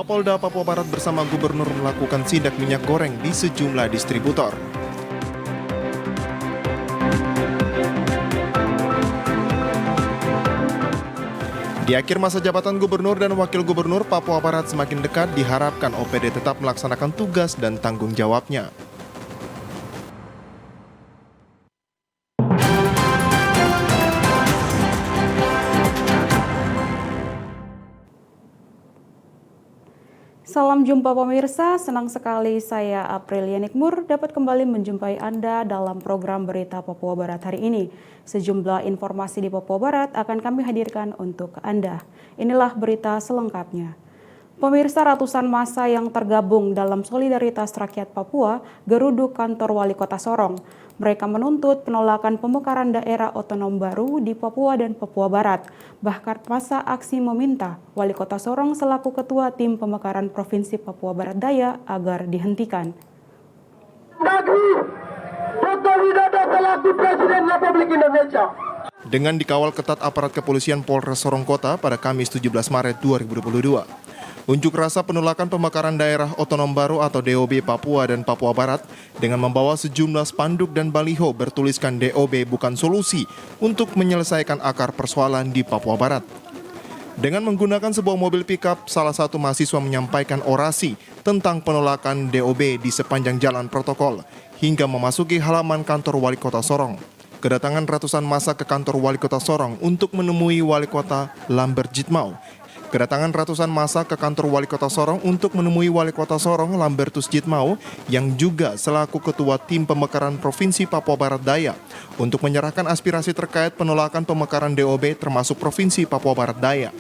Kapolda Papua Barat bersama Gubernur melakukan sidak minyak goreng di sejumlah distributor. Di akhir masa jabatan Gubernur dan Wakil Gubernur, Papua Barat semakin dekat, diharapkan OPD tetap melaksanakan tugas dan tanggung jawabnya. Salam jumpa pemirsa, senang sekali saya Aprilia Nikmur dapat kembali menjumpai Anda dalam program Berita Papua Barat hari ini. Sejumlah informasi di Papua Barat akan kami hadirkan untuk Anda. Inilah berita selengkapnya. Pemirsa, ratusan massa yang tergabung dalam Solidaritas Rakyat Papua geruduk kantor Wali Kota Sorong. Mereka menuntut penolakan pemekaran daerah otonom baru di Papua dan Papua Barat. Bahkan masa aksi meminta Wali Kota Sorong selaku Ketua Tim Pemekaran Provinsi Papua Barat Daya agar dihentikan. Selaku Presiden Republik Indonesia. Dengan dikawal ketat aparat kepolisian Polres Sorong Kota pada Kamis 17 Maret 2022. Unjuk rasa penolakan pemekaran daerah otonom baru atau DOB Papua dan Papua Barat dengan membawa sejumlah spanduk dan baliho bertuliskan DOB bukan solusi untuk menyelesaikan akar persoalan di Papua Barat. Dengan menggunakan sebuah mobil pickup, salah satu mahasiswa menyampaikan orasi tentang penolakan DOB di sepanjang jalan protokol hingga memasuki halaman kantor Wali Kota Sorong. Kedatangan ratusan massa ke kantor Wali Kota Sorong untuk menemui Wali Kota Lambert Jitmau. Kedatangan ratusan massa ke kantor Wali Kota Sorong untuk menemui Wali Kota Sorong Lambertus Jitmau yang juga selaku Ketua Tim Pemekaran Provinsi Papua Barat Daya untuk menyerahkan aspirasi terkait penolakan pemekaran DOB termasuk Provinsi Papua Barat Daya.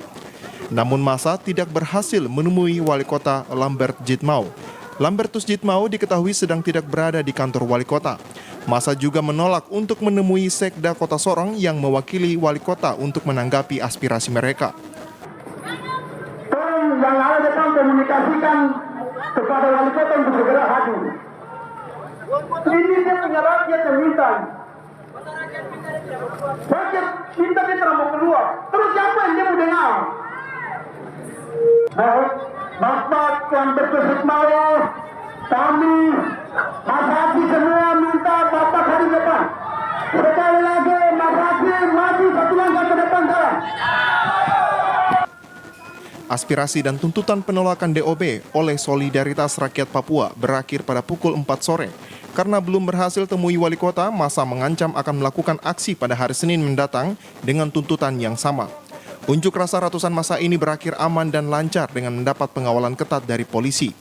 Namun massa tidak berhasil menemui Wali Kota Lambert Jitmau. Lambertus Jitmau diketahui sedang tidak berada di kantor Wali Kota. Massa juga menolak untuk menemui Sekda Kota Sorong yang mewakili Wali Kota untuk menanggapi aspirasi mereka. Yang ada depan komunikasikan kepada Wali Kota untuk segera hadir. Ini dia punya rakyat yang minta. Rakyat minta dia tidak mau keluar. Terus siapa yang dia mau dengar? Bapak yang berkesit mau, kami, Mas Haji semua minta Bapak hadir depan. Sekali lagi Mas Haji maju satu langkah ke depan jalan. Aspirasi dan tuntutan penolakan DOB oleh Solidaritas Rakyat Papua berakhir pada pukul 4 sore. Karena belum berhasil temui Wali Kota, massa mengancam akan melakukan aksi pada hari Senin mendatang dengan tuntutan yang sama. Unjuk rasa ratusan massa ini berakhir aman dan lancar dengan mendapat pengawalan ketat dari polisi.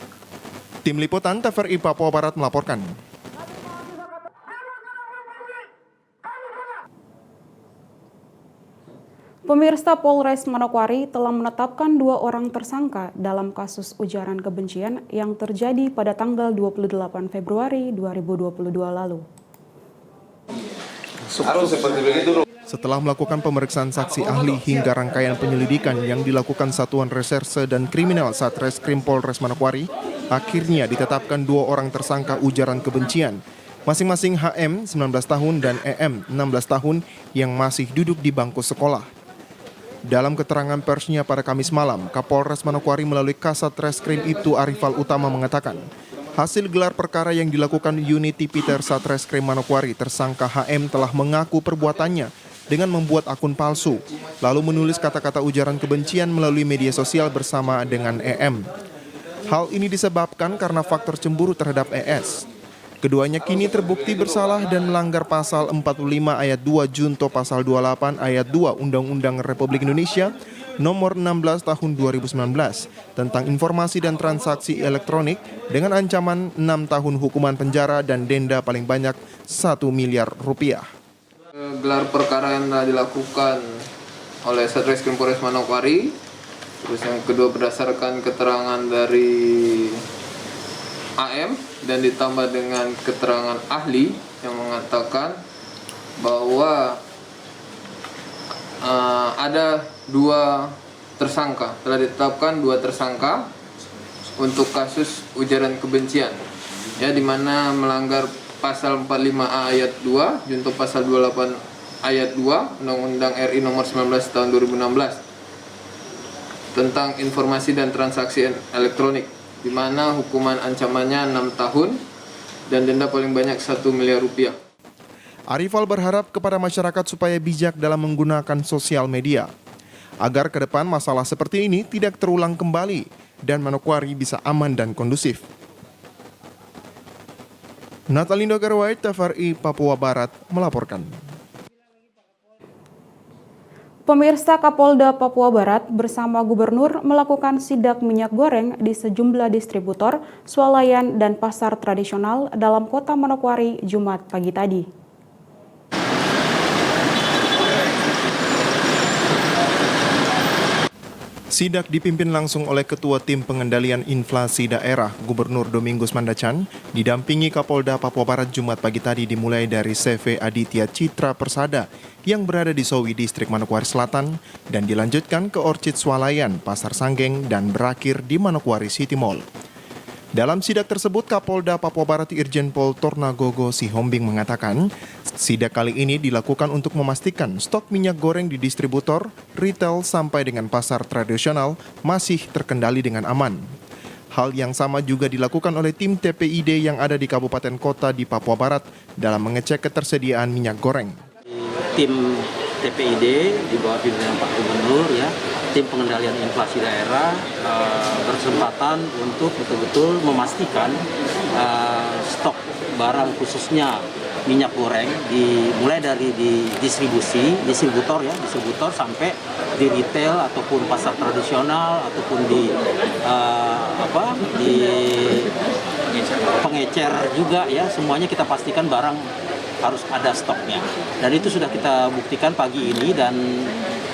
Tim Liputan TVRI Papua Barat melaporkan. Pemirsa, Polres Manokwari telah menetapkan 2 orang tersangka dalam kasus ujaran kebencian yang terjadi pada tanggal 28 Februari 2022 lalu. Setelah melakukan pemeriksaan saksi ahli hingga rangkaian penyelidikan yang dilakukan Satuan Reserse dan Kriminal Satreskrim Polres Manokwari, akhirnya ditetapkan 2 orang tersangka ujaran kebencian, masing-masing HM 19 tahun dan EM 16 tahun yang masih duduk di bangku sekolah. Dalam keterangan persnya pada Kamis malam, Kapolres Manokwari melalui Kasat Reskrim Ibtu Arifal Utama mengatakan, hasil gelar perkara yang dilakukan unit Tipiter Satreskrim Manokwari, tersangka HM telah mengaku perbuatannya dengan membuat akun palsu, lalu menulis kata-kata ujaran kebencian melalui media sosial bersama dengan EM. Hal ini disebabkan karena faktor cemburu terhadap ES. Keduanya kini terbukti bersalah dan melanggar pasal 45 ayat 2 Junto pasal 28 ayat 2 Undang-Undang Republik Indonesia nomor 16 tahun 2019 tentang informasi dan transaksi elektronik dengan ancaman 6 tahun hukuman penjara dan denda paling banyak 1 miliar rupiah. Gelar perkara yang telah dilakukan oleh Satreskrim Polres Manokwari, terus yang kedua berdasarkan keterangan dari AM dan ditambah dengan keterangan ahli yang mengatakan bahwa ada 2 tersangka, telah ditetapkan 2 tersangka untuk kasus ujaran kebencian, ya, di mana melanggar pasal 45A ayat 2 junto pasal 28 ayat 2 Undang-Undang RI nomor 19 tahun 2016. tentang informasi dan transaksi elektronik, di mana hukuman ancamannya 6 tahun dan denda paling banyak 1 miliar rupiah. Arifal berharap kepada masyarakat supaya bijak dalam menggunakan sosial media, agar ke depan masalah seperti ini tidak terulang kembali dan Manokwari bisa aman dan kondusif. Natalindo Gerwait, TVRI Papua Barat melaporkan. Pemirsa, Kapolda Papua Barat bersama Gubernur melakukan sidak minyak goreng di sejumlah distributor, swalayan, dan pasar tradisional dalam kota Manokwari Jumat pagi tadi. Sidak dipimpin langsung oleh Ketua Tim Pengendalian Inflasi Daerah, Gubernur Domingus Mandacan, didampingi Kapolda Papua Barat Jumat pagi tadi dimulai dari CV Aditya Citra Persada yang berada di Sowi, Distrik Manokwari Selatan, dan dilanjutkan ke Orchid Swalayan, Pasar Sanggeng, dan berakhir di Manokwari City Mall. Dalam sidak tersebut, Kapolda Papua Barat Irjen Pol Tornagogo Sihombing mengatakan, sidak kali ini dilakukan untuk memastikan stok minyak goreng di distributor, retail sampai dengan pasar tradisional masih terkendali dengan aman. Hal yang sama juga dilakukan oleh tim TPID yang ada di kabupaten kota di Papua Barat dalam mengecek ketersediaan minyak goreng. Tim TPID di bawah pimpinan Pak Gubernur, ya, tim pengendalian inflasi daerah berkesempatan untuk betul-betul memastikan stok barang khususnya minyak goreng mulai dari di distributor sampai di retail ataupun pasar tradisional ataupun di pengecer juga, ya, semuanya kita pastikan barang harus ada stoknya, dan itu sudah kita buktikan pagi ini, dan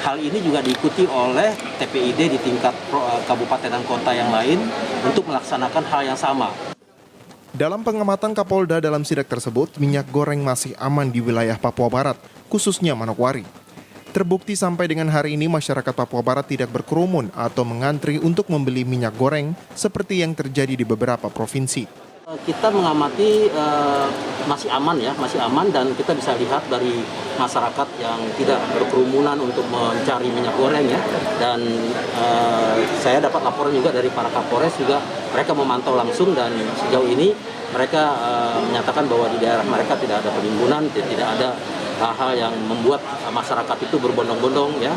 hal ini juga diikuti oleh TPID di tingkat kabupaten dan kota yang lain untuk melaksanakan hal yang sama. Dalam pengamatan Kapolda dalam sidak tersebut, minyak goreng masih aman di wilayah Papua Barat, khususnya Manokwari. Terbukti sampai dengan hari ini masyarakat Papua Barat tidak berkerumun atau mengantri untuk membeli minyak goreng seperti yang terjadi di beberapa provinsi. Kita mengamati masih aman, dan kita bisa lihat dari masyarakat yang tidak berkerumunan untuk mencari minyak goreng, ya. Dan saya dapat laporan juga dari para Kapolres juga, mereka memantau langsung, dan sejauh ini mereka menyatakan bahwa di daerah mereka tidak ada penimbunan, tidak ada hal-hal yang membuat masyarakat itu berbondong-bondong, ya,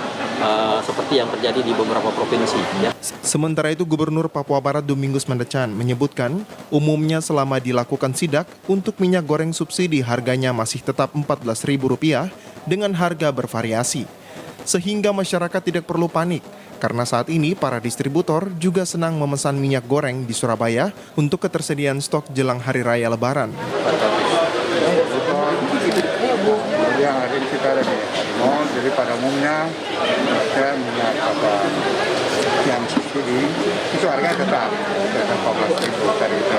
seperti yang terjadi di beberapa provinsi, ya. Sementara itu, Gubernur Papua Barat Domingus Mandacan menyebutkan umumnya selama dilakukan sidak untuk minyak goreng subsidi harganya masih tetap Rp14.000 dengan harga bervariasi. Sehingga masyarakat tidak perlu panik karena saat ini para distributor juga senang memesan minyak goreng di Surabaya untuk ketersediaan stok jelang Hari Raya Lebaran. Yang hari ini kita ada di mall, jadi pada umumnya minyak yang subsidi itu harganya tetap 14.000 tadi itu.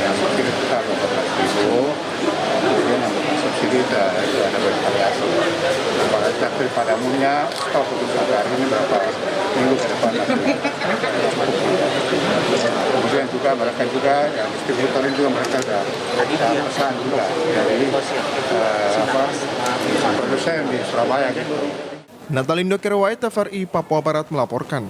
Yang subsidi tetap 14.000, kemudian yang bukan subsidi itu ada bervariasi. Tapi pada umumnya stok untuk hari ini berapa minggu ke depan kemudian juga mereka juga yang distributor ini juga mereka sudah pesan juga dari produsen di Surabaya, gitu. Natalindo Gerwait, TVRI Papua Barat melaporkan.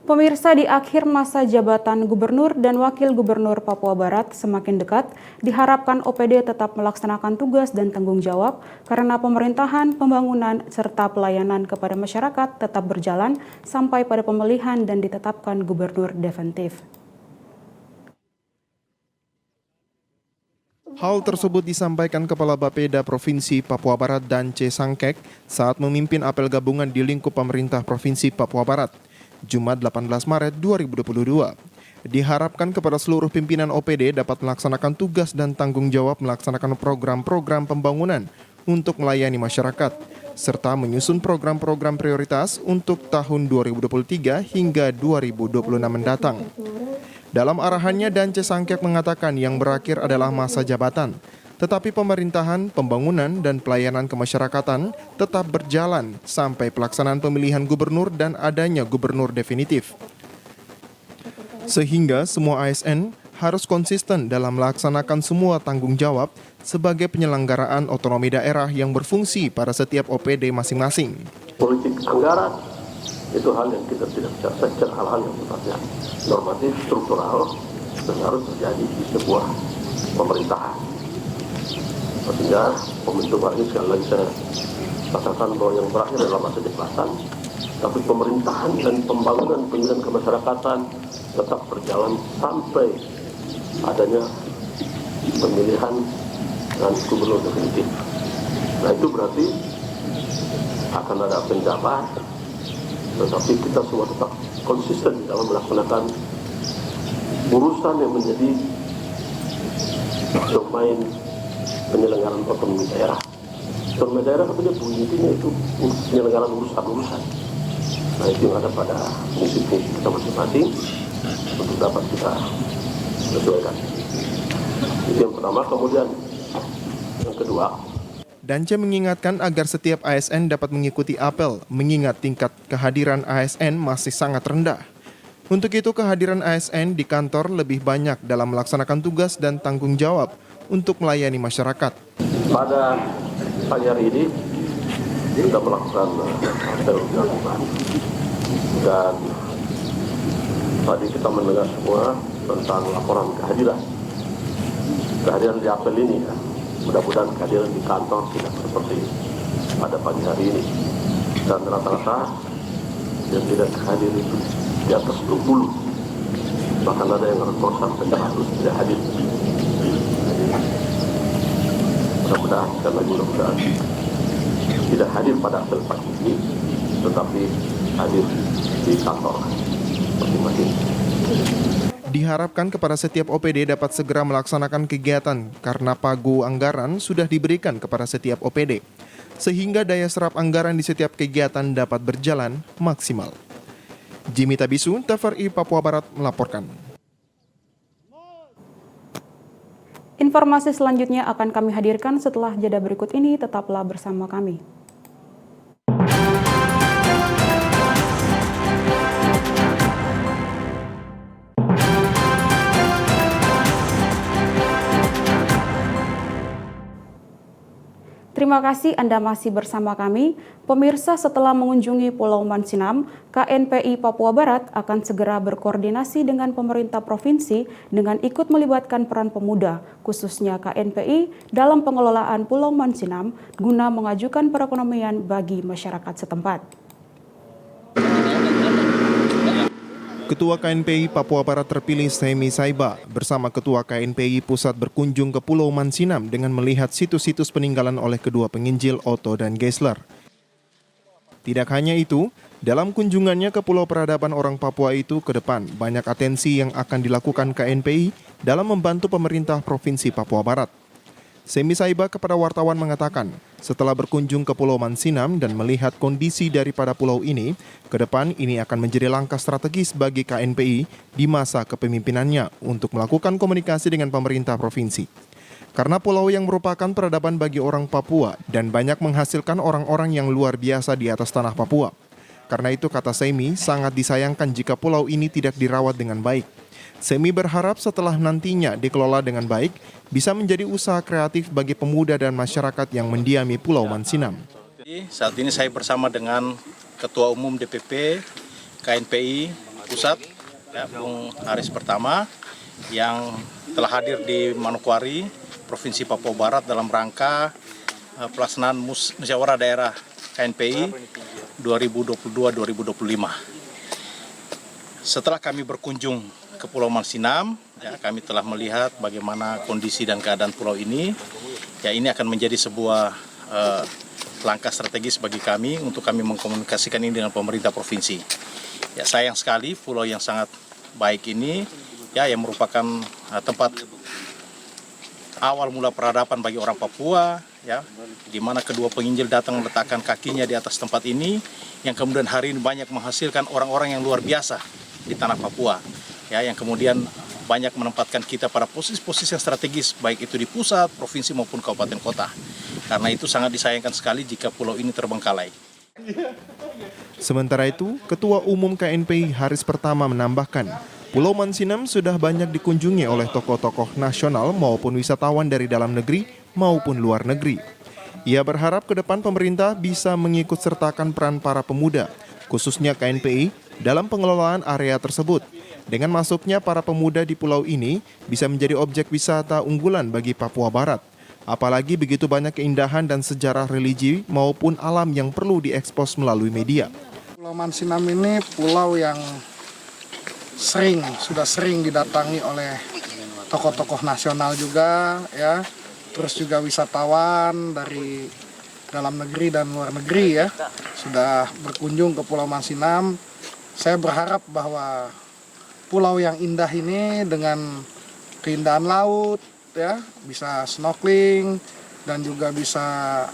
Pemirsa, di akhir masa jabatan Gubernur dan Wakil Gubernur Papua Barat semakin dekat, diharapkan OPD tetap melaksanakan tugas dan tanggung jawab karena pemerintahan, pembangunan, serta pelayanan kepada masyarakat tetap berjalan sampai pada pemilihan dan ditetapkan Gubernur definitif. Hal tersebut disampaikan Kepala Bapeda Provinsi Papua Barat Dance Sangkek saat memimpin apel gabungan di lingkup pemerintah Provinsi Papua Barat, Jumat 18 Maret 2022. Diharapkan kepada seluruh pimpinan OPD dapat melaksanakan tugas dan tanggung jawab melaksanakan program-program pembangunan untuk melayani masyarakat, serta menyusun program-program prioritas untuk tahun 2023 hingga 2026 mendatang. Dalam arahannya, Dance Sangkek mengatakan yang berakhir adalah masa jabatan, tetapi pemerintahan, pembangunan, dan pelayanan kemasyarakatan tetap berjalan sampai pelaksanaan pemilihan gubernur dan adanya gubernur definitif. Sehingga semua ASN harus konsisten dalam melaksanakan semua tanggung jawab sebagai penyelenggaraan otonomi daerah yang berfungsi pada setiap OPD masing-masing. Politik anggaran itu hal yang kita tidak bisa secara hal-hal yang sifatnya normatif, struktural, dan harus terjadi di sebuah pemerintahan. Sehingga pembentukan ini sekali lagi saya katakan bahwa yang berakhir adalah masa jabatan, tapi pemerintahan dan pembangunan pendidikan kemasyarakatan tetap berjalan sampai adanya pemilihan dan gubernur definitif. Nah itu berarti akan ada penjabat, tetapi kita semua tetap konsisten dalam melaksanakan urusan yang menjadi domain penyelenggaraan otonomi daerah. Otonomi daerah katanya bunyinya itu penyelenggaraan urusan-urusan. Nah itu yang ada pada fungsi-fungsi kita masing-masing untuk dapat kita sesuaikan. Itu yang pertama. Kemudian yang kedua, Dance mengingatkan agar setiap ASN dapat mengikuti apel, mengingat tingkat kehadiran ASN masih sangat rendah. Untuk itu, kehadiran ASN di kantor lebih banyak dalam melaksanakan tugas dan tanggung jawab untuk melayani masyarakat. pada pagi hari ini kita melakukan apel gabungan dan tadi kita mendengar semua tentang laporan kehadiran di apel ini ya. Mudah-mudahan kehadiran di kantor tidak seperti pada pagi hari ini. Dan rata-rata yang tidak hadir itu di atas 20. Bahkan ada yang rekor sampai 100 tidak hadir. Mudah-mudahan, sekali lagi mudah-mudahan tidak hadir pada apel pagi ini, tetapi hadir di kantor masing-masing. Diharapkan kepada setiap OPD dapat segera melaksanakan kegiatan karena pagu anggaran sudah diberikan kepada setiap OPD, sehingga daya serap anggaran di setiap kegiatan dapat berjalan maksimal. Jimmy Tabisu, TVRI Papua Barat melaporkan. Informasi selanjutnya akan kami hadirkan setelah jeda berikut ini, tetaplah bersama kami. Terima kasih Anda masih bersama kami. Pemirsa, setelah mengunjungi Pulau Mansinam, KNPI Papua Barat akan segera berkoordinasi dengan pemerintah provinsi dengan ikut melibatkan peran pemuda, khususnya KNPI, dalam pengelolaan Pulau Mansinam guna mengajukan perekonomian bagi masyarakat setempat. Ketua KNPI Papua Barat terpilih Semi Saiba bersama Ketua KNPI Pusat berkunjung ke Pulau Mansinam dengan melihat situs-situs peninggalan oleh kedua penginjil Otto dan Geisler. Tidak hanya itu, dalam kunjungannya ke Pulau Peradaban Orang Papua itu ke depan banyak atensi yang akan dilakukan KNPI dalam membantu pemerintah Provinsi Papua Barat. Semi Saiba kepada wartawan mengatakan, setelah berkunjung ke Pulau Mansinam dan melihat kondisi daripada pulau ini, ke depan ini akan menjadi langkah strategis bagi KNPI di masa kepemimpinannya untuk melakukan komunikasi dengan pemerintah provinsi. Karena pulau yang merupakan peradaban bagi orang Papua dan banyak menghasilkan orang-orang yang luar biasa di atas tanah Papua. Karena itu, kata Semi, sangat disayangkan jika pulau ini tidak dirawat dengan baik. Semi berharap setelah nantinya dikelola dengan baik, bisa menjadi usaha kreatif bagi pemuda dan masyarakat yang mendiami Pulau Mansinam. Saat ini saya bersama dengan Ketua Umum DPP KNPI Pusat, Bung Haris Pertama, yang telah hadir di Manokwari, Provinsi Papua Barat dalam rangka pelaksanaan musyawarah daerah KNPI 2022-2025. Setelah kami berkunjung ke Pulau Mansinam, kami telah melihat bagaimana kondisi dan keadaan pulau ini. Ini akan menjadi sebuah langkah strategis bagi kami untuk kami mengkomunikasikan ini dengan pemerintah provinsi. Sayang sekali pulau yang sangat baik ini, yang merupakan tempat awal mula peradaban bagi orang Papua, di mana kedua penginjil datang meletakkan kakinya di atas tempat ini, yang kemudian hari ini banyak menghasilkan orang-orang yang luar biasa di tanah Papua. Yang kemudian banyak menempatkan kita pada posisi-posisi yang strategis, baik itu di pusat, provinsi maupun kabupaten kota. Karena itu sangat disayangkan sekali jika pulau ini terbengkalai. Sementara itu, Ketua Umum KNPI Haris Pertama menambahkan, Pulau Mansinam sudah banyak dikunjungi oleh tokoh-tokoh nasional maupun wisatawan dari dalam negeri maupun luar negeri. Ia berharap ke depan pemerintah bisa mengikut sertakan peran para pemuda, khususnya KNPI, dalam pengelolaan area tersebut. Dengan masuknya para pemuda di pulau ini bisa menjadi objek wisata unggulan bagi Papua Barat. Apalagi begitu banyak keindahan dan sejarah religi maupun alam yang perlu diekspos melalui media. Pulau Mansinam ini pulau yang sudah sering didatangi oleh tokoh-tokoh nasional juga ya, terus juga wisatawan dari dalam negeri dan luar negeri ya, sudah berkunjung ke Pulau Mansinam. Saya berharap bahwa pulau yang indah ini dengan keindahan laut ya, bisa snorkeling dan juga bisa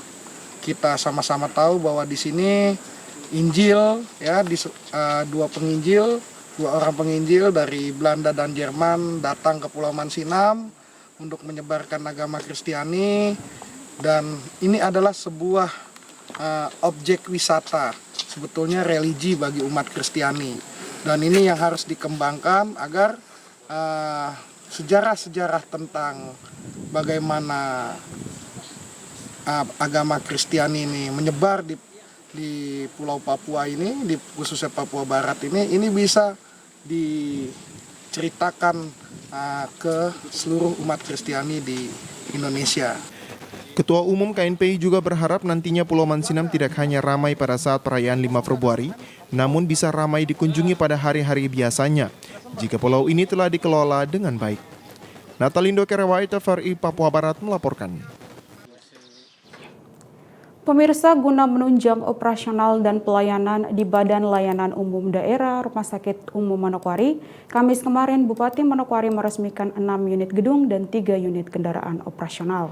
kita sama-sama tahu bahwa di sini Injil ya, dua orang penginjil dari Belanda dan Jerman datang ke Pulau Mansinam untuk menyebarkan agama Kristiani, dan ini adalah sebuah objek wisata, sebetulnya religi bagi umat Kristiani, dan ini yang harus dikembangkan agar sejarah-sejarah tentang bagaimana agama Kristiani ini menyebar di Pulau Papua ini, khususnya Papua Barat ini bisa diceritakan ke seluruh umat Kristiani di Indonesia. Ketua Umum KNPI juga berharap nantinya Pulau Mansinam tidak hanya ramai pada saat perayaan 5 Februari, namun bisa ramai dikunjungi pada hari-hari biasanya, jika pulau ini telah dikelola dengan baik. Natalindo Kerewai, TVRI Papua Barat melaporkan. Pemirsa, guna menunjang operasional dan pelayanan di Badan Layanan Umum Daerah Rumah Sakit Umum Manokwari, Kamis kemarin Bupati Manokwari meresmikan 6 unit gedung dan 3 unit kendaraan operasional.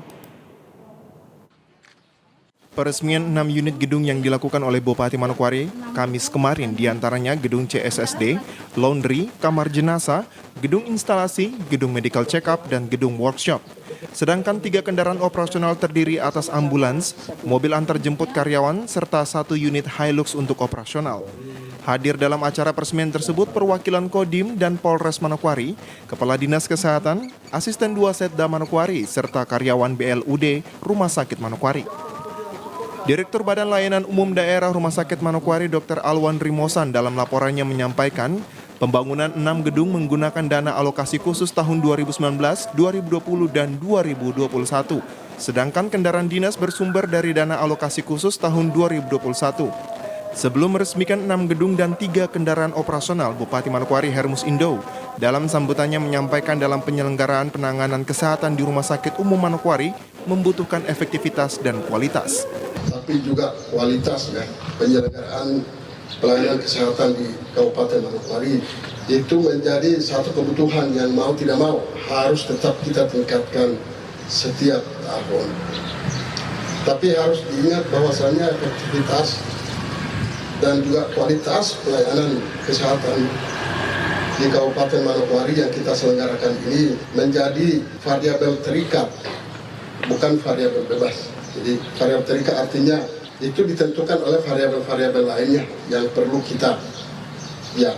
Peresmian 6 unit gedung yang dilakukan oleh Bupati Manokwari Kamis kemarin diantaranya gedung CSSD, laundry, kamar jenazah, gedung instalasi, gedung medical check-up, dan gedung workshop. Sedangkan 3 kendaraan operasional terdiri atas ambulans, mobil antar jemput karyawan, serta 1 unit Hilux untuk operasional. Hadir dalam acara peresmian tersebut perwakilan Kodim dan Polres Manokwari, Kepala Dinas Kesehatan, Asisten 2 Setda Manokwari, serta karyawan BLUD Rumah Sakit Manokwari. Direktur Badan Layanan Umum Daerah Rumah Sakit Manokwari Dr. Alwan Rimosan dalam laporannya menyampaikan pembangunan 6 gedung menggunakan dana alokasi khusus tahun 2019, 2020, dan 2021. Sedangkan kendaraan dinas bersumber dari dana alokasi khusus tahun 2021. Sebelum meresmikan 6 gedung dan 3 kendaraan operasional, Bupati Manokwari Hermus Indo dalam sambutannya menyampaikan dalam penyelenggaraan penanganan kesehatan di Rumah Sakit Umum Manokwari membutuhkan efektivitas dan kualitas. Tapi juga kualitas ya, penyelenggaraan pelayanan kesehatan di Kabupaten Manokwari itu menjadi satu kebutuhan yang mau tidak mau harus tetap kita tingkatkan setiap tahun. Tapi harus diingat bahwasannya efektivitas dan juga kualitas pelayanan kesehatan di Kabupaten Manokwari yang kita selenggarakan ini menjadi variabel terikat, bukan variabel bebas. Jadi variabel terikat artinya itu ditentukan oleh variabel-variabel lainnya yang perlu kita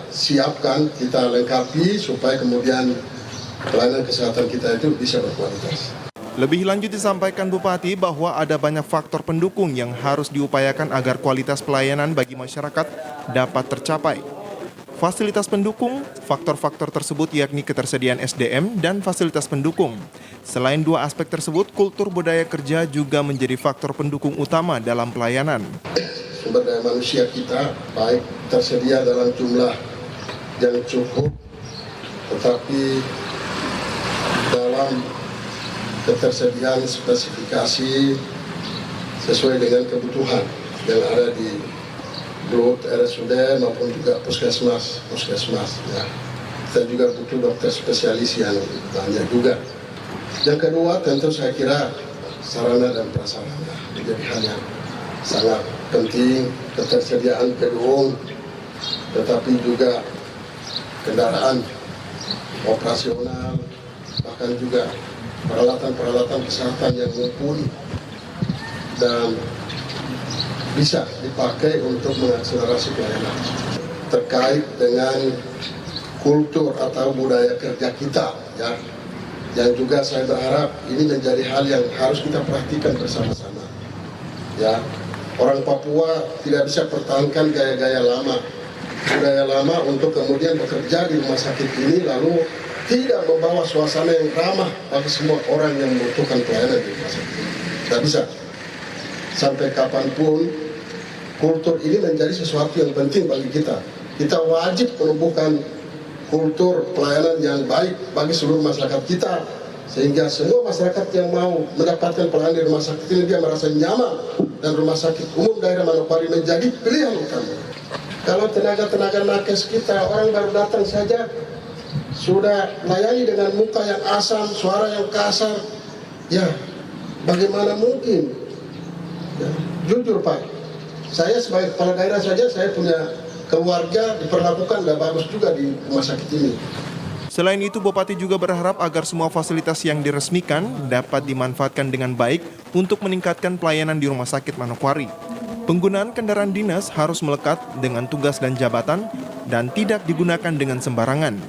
siapkan, kita lengkapi supaya kemudian pelayanan kesehatan kita itu bisa berkualitas. Lebih lanjut disampaikan Bupati bahwa ada banyak faktor pendukung yang harus diupayakan agar kualitas pelayanan bagi masyarakat dapat tercapai. Fasilitas pendukung, faktor-faktor tersebut yakni ketersediaan SDM dan fasilitas pendukung. Selain 2 aspek tersebut, kultur budaya kerja juga menjadi faktor pendukung utama dalam pelayanan. Sumber daya manusia kita baik tersedia dalam jumlah yang cukup, tetapi dalam ketersediaan spesifikasi sesuai dengan kebutuhan yang ada di Blut, RSUD maupun juga puskesmas ya. Kita juga butuh dokter spesialis yang banyak juga. Yang kedua tentu saya kira sarana dan prasarana menjadi hal yang sangat penting, ketersediaan gedung, tetapi juga kendaraan operasional, bahkan juga peralatan-peralatan kesehatan yang mumpuni dan bisa dipakai untuk mengakselerasi pelayanan. Terkait dengan kultur atau budaya kerja kita, ya. Yang juga saya berharap ini menjadi hal yang harus kita perhatikan bersama-sama. Ya, orang Papua tidak bisa pertahankan gaya-gaya lama, budaya lama untuk kemudian bekerja di rumah sakit ini lalu tidak membawa suasana yang ramah bagi semua orang yang membutuhkan pelayanan di rumah sakit ini. Tidak bisa. Sampai kapanpun kultur ini menjadi sesuatu yang penting bagi kita. Kita wajib menumbuhkan kultur pelayanan yang baik bagi seluruh masyarakat kita, sehingga semua masyarakat yang mau mendapatkan pelayanan di rumah sakit ini dia merasa nyaman, dan rumah sakit umum daerah Manokwari menjadi pilihan utama. Kalau tenaga-tenaga nakes kita, orang baru datang saja sudah layani dengan muka yang asam, suara yang kasar, ya bagaimana mungkin? Ya, jujur Pak, saya sebagai kepala daerah saja saya punya keluarga diperlakukan tidak bagus juga di rumah sakit ini. Selain itu, Bupati juga berharap agar semua fasilitas yang diresmikan dapat dimanfaatkan dengan baik untuk meningkatkan pelayanan di Rumah Sakit Manokwari. Penggunaan kendaraan dinas harus melekat dengan tugas dan jabatan dan tidak digunakan dengan sembarangan.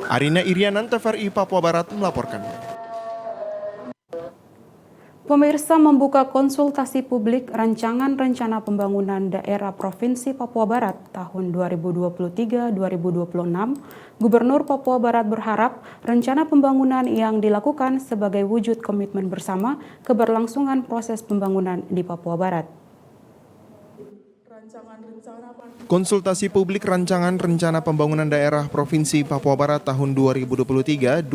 Arina Irianan, TVRI Papua Barat melaporkan. Pemirsa, membuka konsultasi publik Rancangan Rencana Pembangunan Daerah Provinsi Papua Barat tahun 2023-2026, Gubernur Papua Barat berharap rencana pembangunan yang dilakukan sebagai wujud komitmen bersama keberlangsungan proses pembangunan di Papua Barat. Konsultasi publik Rancangan Rencana Pembangunan Daerah Provinsi Papua Barat tahun 2023-2026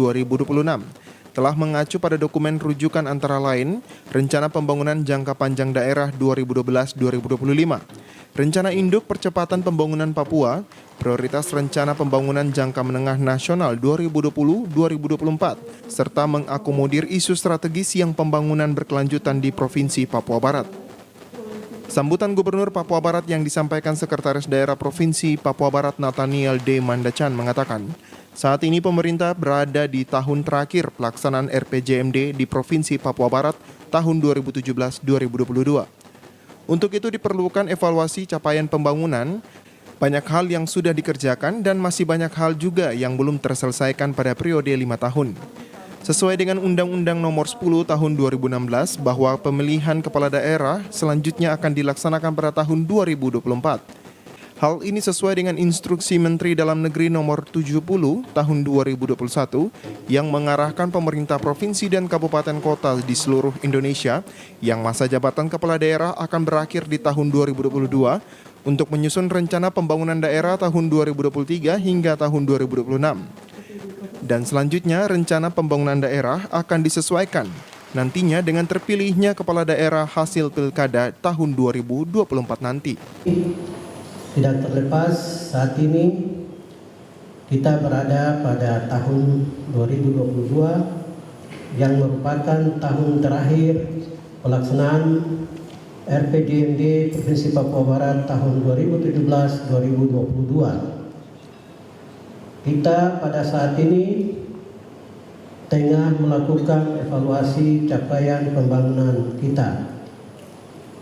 telah mengacu pada dokumen rujukan antara lain Rencana Pembangunan Jangka Panjang Daerah 2012-2025, Rencana Induk Percepatan Pembangunan Papua, Prioritas Rencana Pembangunan Jangka Menengah Nasional 2020-2024, serta mengakomodir isu strategis yang pembangunan berkelanjutan di Provinsi Papua Barat. Sambutan Gubernur Papua Barat yang disampaikan Sekretaris Daerah Provinsi Papua Barat Nathaniel D. Mandachan mengatakan, saat ini pemerintah berada di tahun terakhir pelaksanaan RPJMD di Provinsi Papua Barat tahun 2017-2022. Untuk itu diperlukan evaluasi capaian pembangunan, banyak hal yang sudah dikerjakan dan masih banyak hal juga yang belum terselesaikan pada periode 5 tahun. Sesuai dengan Undang-Undang Nomor 10 Tahun 2016 bahwa pemilihan kepala daerah selanjutnya akan dilaksanakan pada tahun 2024. Hal ini sesuai dengan Instruksi Menteri Dalam Negeri Nomor 70 Tahun 2021 yang mengarahkan pemerintah provinsi dan kabupaten kota di seluruh Indonesia yang masa jabatan kepala daerah akan berakhir di tahun 2022 untuk menyusun rencana pembangunan daerah tahun 2023 hingga tahun 2026. Dan selanjutnya rencana pembangunan daerah akan disesuaikan nantinya dengan terpilihnya kepala daerah hasil pilkada tahun 2024 nanti. Tidak terlepas saat ini kita berada pada tahun 2022 yang merupakan tahun terakhir pelaksanaan RPJMD Provinsi Papua Barat tahun 2017-2022. Kita pada saat ini tengah melakukan evaluasi capaian pembangunan kita.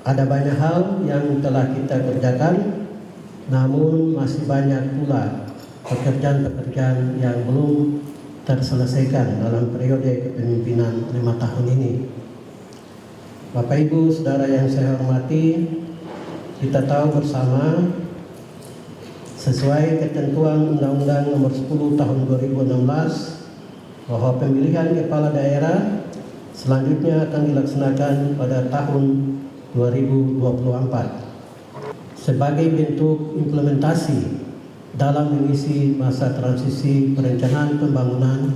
Ada banyak hal yang telah kita kerjakan, namun masih banyak pula pekerjaan-pekerjaan yang belum terselesaikan dalam periode kepemimpinan 5 tahun ini. Bapak Ibu Saudara yang saya hormati, kita tahu bersama sesuai ketentuan Undang-Undang Nomor 10 Tahun 2016 bahwa pemilihan kepala daerah selanjutnya akan dilaksanakan pada tahun 2024. Sebagai bentuk implementasi dalam mengisi masa transisi perencanaan pembangunan,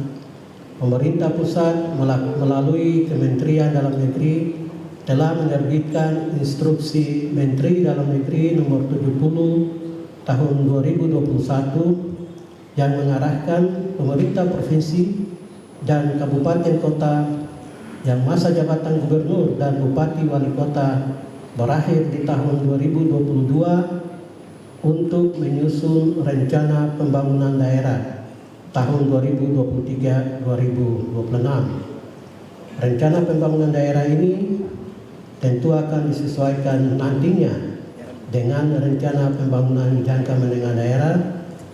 pemerintah pusat melalui Kementerian Dalam Negeri telah menerbitkan Instruksi Menteri Dalam Negeri Nomor 70 Tahun 2021 yang mengarahkan pemerintah provinsi dan kabupaten kota yang masa jabatan gubernur dan bupati wali kota berakhir di tahun 2022 untuk menyusun rencana pembangunan daerah tahun 2023-2026. Rencana pembangunan daerah ini tentu akan disesuaikan nantinya dengan rencana pembangunan jangka menengah daerah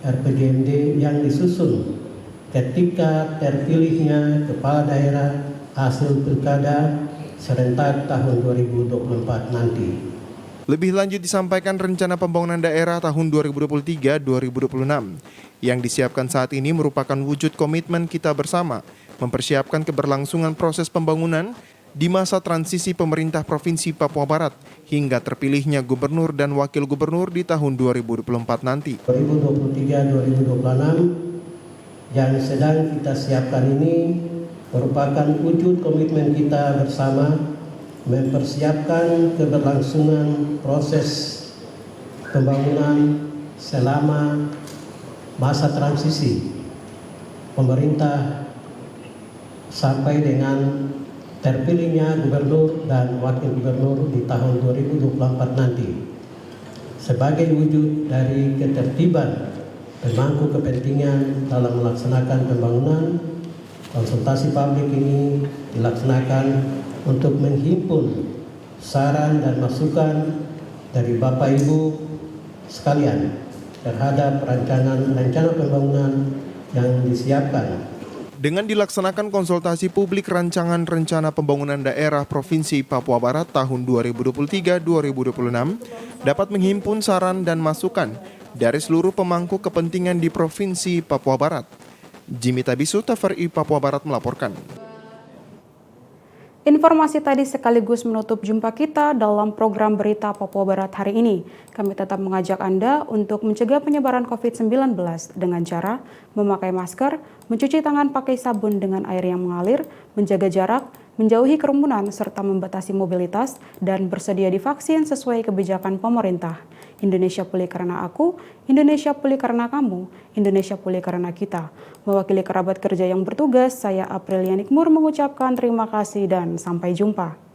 RPJMD yang disusun ketika terpilihnya kepala daerah hasil pilkada serentak tahun 2024 nanti. Lebih lanjut disampaikan rencana pembangunan daerah tahun 2023-2026 yang disiapkan saat ini merupakan wujud komitmen kita bersama mempersiapkan keberlangsungan proses pembangunan di masa transisi pemerintah Provinsi Papua Barat hingga terpilihnya gubernur dan wakil gubernur di tahun 2024 nanti. 2023-2026 yang sedang kita siapkan ini merupakan wujud komitmen kita bersama mempersiapkan keberlangsungan proses pembangunan selama masa transisi pemerintah sampai dengan terpilihnya gubernur dan wakil gubernur di tahun 2024 nanti. Sebagai wujud dari ketertiban pemangku kepentingan dalam melaksanakan pembangunan, konsultasi publik ini dilaksanakan untuk menghimpun saran dan masukan dari Bapak Ibu sekalian terhadap rencana pembangunan yang disiapkan. Dengan dilaksanakan konsultasi publik rancangan rencana pembangunan daerah Provinsi Papua Barat tahun 2023-2026 dapat menghimpun saran dan masukan dari seluruh pemangku kepentingan di Provinsi Papua Barat. Jimmy Tabisu, TVRI Papua Barat melaporkan. Informasi tadi sekaligus menutup jumpa kita dalam program Berita Papua Barat hari ini. Kami tetap mengajak Anda untuk mencegah penyebaran COVID-19 dengan cara memakai masker, mencuci tangan pakai sabun dengan air yang mengalir, menjaga jarak, menjauhi kerumunan, serta membatasi mobilitas, dan bersedia divaksin sesuai kebijakan pemerintah. Indonesia pulih karena aku, Indonesia pulih karena kamu, Indonesia pulih karena kita. Mewakili kerabat kerja yang bertugas, saya Aprilia Nikmur mengucapkan terima kasih dan sampai jumpa.